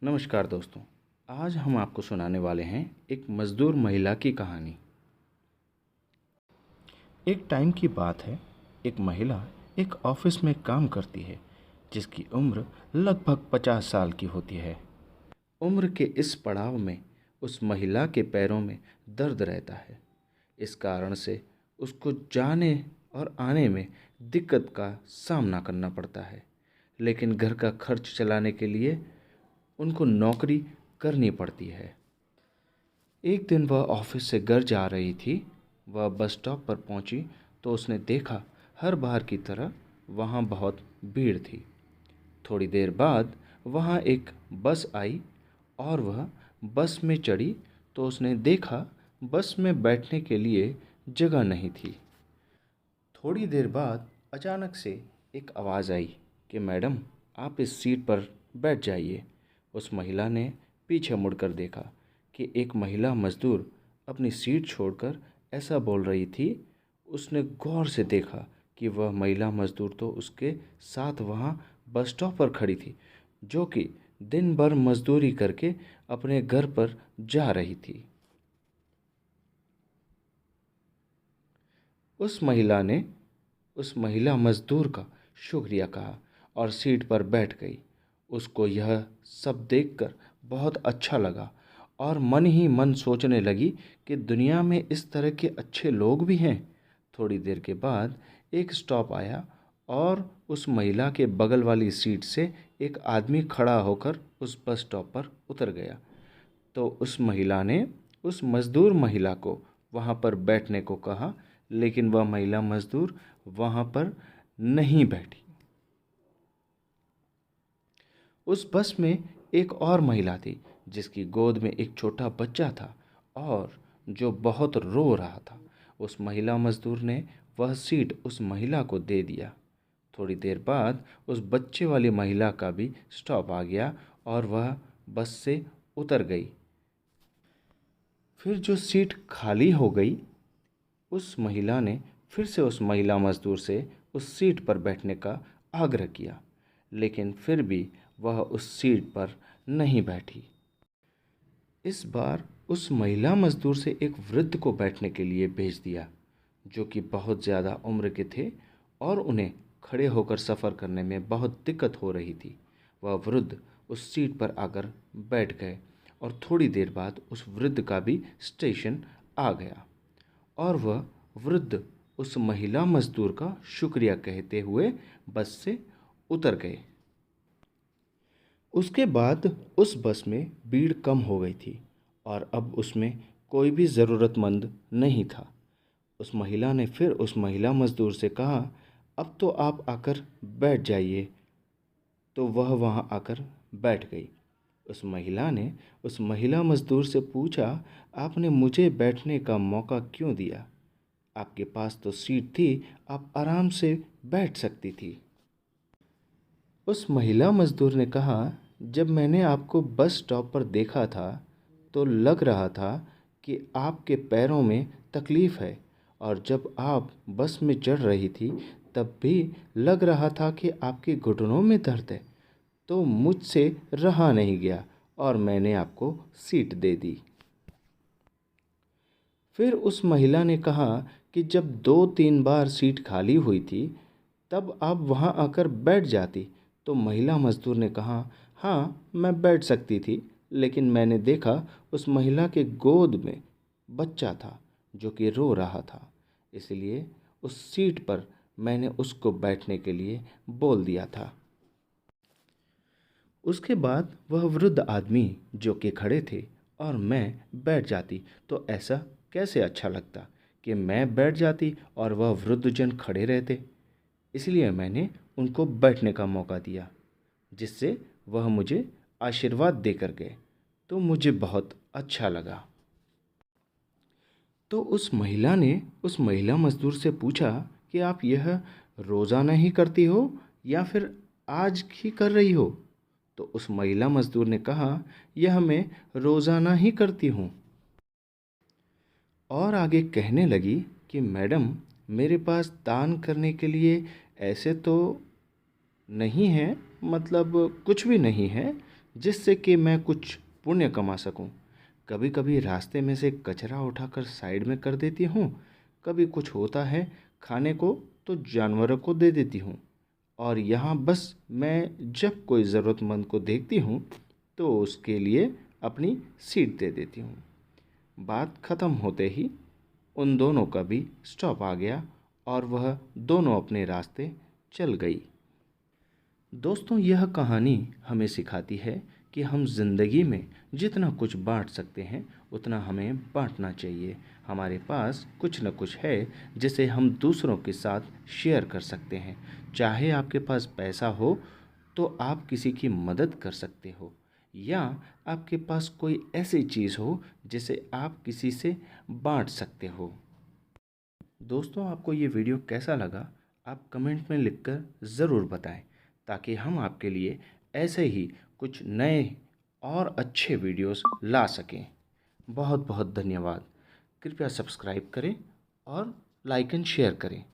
नमस्कार दोस्तों। आज हम आपको सुनाने वाले हैं एक मज़दूर महिला की कहानी। एक टाइम की बात है। एक महिला एक ऑफिस में काम करती है जिसकी उम्र लगभग 50 साल की होती है। उम्र के इस पड़ाव में उस महिला के पैरों में दर्द रहता है। इस कारण से उसको जाने और आने में दिक्कत का सामना करना पड़ता है। लेकिन घर का खर्च चलाने के लिए उनको नौकरी करनी पड़ती है। एक दिन वह ऑफिस से घर जा रही थी। वह बस स्टॉप पर पहुंची तो उसने देखा हर बार की तरह वहां बहुत भीड़ थी। थोड़ी देर बाद वहां एक बस आई और वह बस में चढ़ी तो उसने देखा बस में बैठने के लिए जगह नहीं थी। थोड़ी देर बाद अचानक से एक आवाज़ आई कि मैडम, आप इस सीट पर बैठ जाइए। उस महिला ने पीछे मुड़कर देखा कि एक महिला मज़दूर अपनी सीट छोड़कर ऐसा बोल रही थी। उसने गौर से देखा कि वह महिला मज़दूर तो उसके साथ वहाँ बस स्टॉप पर खड़ी थी, जो कि दिन भर मज़दूरी करके अपने घर पर जा रही थी। उस महिला ने उस महिला मज़दूर का शुक्रिया कहा और सीट पर बैठ गई। उसको यह सब देखकर बहुत अच्छा लगा और मन ही मन सोचने लगी कि दुनिया में इस तरह के अच्छे लोग भी हैं। थोड़ी देर के बाद एक स्टॉप आया और उस महिला के बगल वाली सीट से एक आदमी खड़ा होकर उस बस स्टॉप पर उतर गया। तो उस महिला ने उस मज़दूर महिला को वहाँ पर बैठने को कहा, लेकिन वह महिला मज़दूर वहाँ पर नहीं बैठी। उस बस में एक और महिला थी जिसकी गोद में एक छोटा बच्चा था और जो बहुत रो रहा था। उस महिला मज़दूर ने वह सीट उस महिला को दे दिया। थोड़ी देर बाद उस बच्चे वाली महिला का भी स्टॉप आ गया और वह बस से उतर गई। फिर जो सीट खाली हो गई, उस महिला ने फिर से उस महिला मज़दूर से उस सीट पर बैठने का आग्रह किया, लेकिन फिर भी वह उस सीट पर नहीं बैठी। इस बार उस महिला मज़दूर से एक वृद्ध को बैठने के लिए भेज दिया, जो कि बहुत ज़्यादा उम्र के थे और उन्हें खड़े होकर सफ़र करने में बहुत दिक्कत हो रही थी। वह वृद्ध उस सीट पर आकर बैठ गए और थोड़ी देर बाद उस वृद्ध का भी स्टेशन आ गया और वह वृद्ध उस महिला मज़दूर का शुक्रिया कहते हुए बस से उतर गए। उसके बाद उस बस में भीड़ कम हो गई थी और अब उसमें कोई भी ज़रूरतमंद नहीं था। उस महिला ने फिर उस महिला मज़दूर से कहा, अब तो आप आकर बैठ जाइए। तो वह वहाँ आकर बैठ गई। उस महिला ने उस महिला मज़दूर से पूछा, आपने मुझे बैठने का मौका क्यों दिया? आपके पास तो सीट थी, आप आराम से बैठ सकती थी। उस महिला मज़दूर ने कहा, जब मैंने आपको बस स्टॉप पर देखा था तो लग रहा था कि आपके पैरों में तकलीफ़ है और जब आप बस में चढ़ रही थी तब भी लग रहा था कि आपके घुटनों में दर्द है। तो मुझसे रहा नहीं गया और मैंने आपको सीट दे दी। फिर उस महिला ने कहा कि जब 2-3 बार सीट खाली हुई थी तब आप वहाँ आकर बैठ जाती। तो महिला मज़दूर ने कहा, हाँ मैं बैठ सकती थी, लेकिन मैंने देखा उस महिला के गोद में बच्चा था जो कि रो रहा था, इसलिए उस सीट पर मैंने उसको बैठने के लिए बोल दिया था। उसके बाद वह वृद्ध आदमी जो कि खड़े थे और मैं बैठ जाती तो ऐसा कैसे अच्छा लगता कि मैं बैठ जाती और वह वृद्धजन खड़े रहते। इसलिए मैंने उनको बैठने का मौका दिया, जिससे वह मुझे आशीर्वाद देकर गए। तो मुझे बहुत अच्छा लगा। तो उस महिला ने उस महिला मज़दूर से पूछा कि आप यह रोज़ाना ही करती हो या फिर आज ही कर रही हो? तो उस महिला मज़दूर ने कहा, यह मैं रोज़ाना ही करती हूँ। और आगे कहने लगी कि मैडम, मेरे पास दान करने के लिए ऐसे तो नहीं है, मतलब कुछ भी नहीं है, जिससे कि मैं कुछ पुण्य कमा सकूं। कभी कभी रास्ते में से कचरा उठाकर साइड में कर देती हूँ। कभी कुछ होता है खाने को तो जानवरों को दे देती हूँ। और यहाँ बस मैं जब कोई ज़रूरतमंद को देखती हूँ तो उसके लिए अपनी सीट दे देती हूँ। बात ख़त्म होते ही उन दोनों का भी स्टॉप आ गया और वह दोनों अपने रास्ते चल गई। दोस्तों, यह कहानी हमें सिखाती है कि हम ज़िंदगी में जितना कुछ बांट सकते हैं उतना हमें बांटना चाहिए। हमारे पास कुछ न कुछ है जिसे हम दूसरों के साथ शेयर कर सकते हैं। चाहे आपके पास पैसा हो तो आप किसी की मदद कर सकते हो, या आपके पास कोई ऐसी चीज़ हो जिसे आप किसी से बांट सकते हो। दोस्तों, आपको ये वीडियो कैसा लगा आप कमेंट में लिखकर ज़रूर बताएं, ताकि हम आपके लिए ऐसे ही कुछ नए और अच्छे वीडियोस ला सकें। बहुत बहुत धन्यवाद। कृपया सब्सक्राइब करें और लाइक एंड शेयर करें।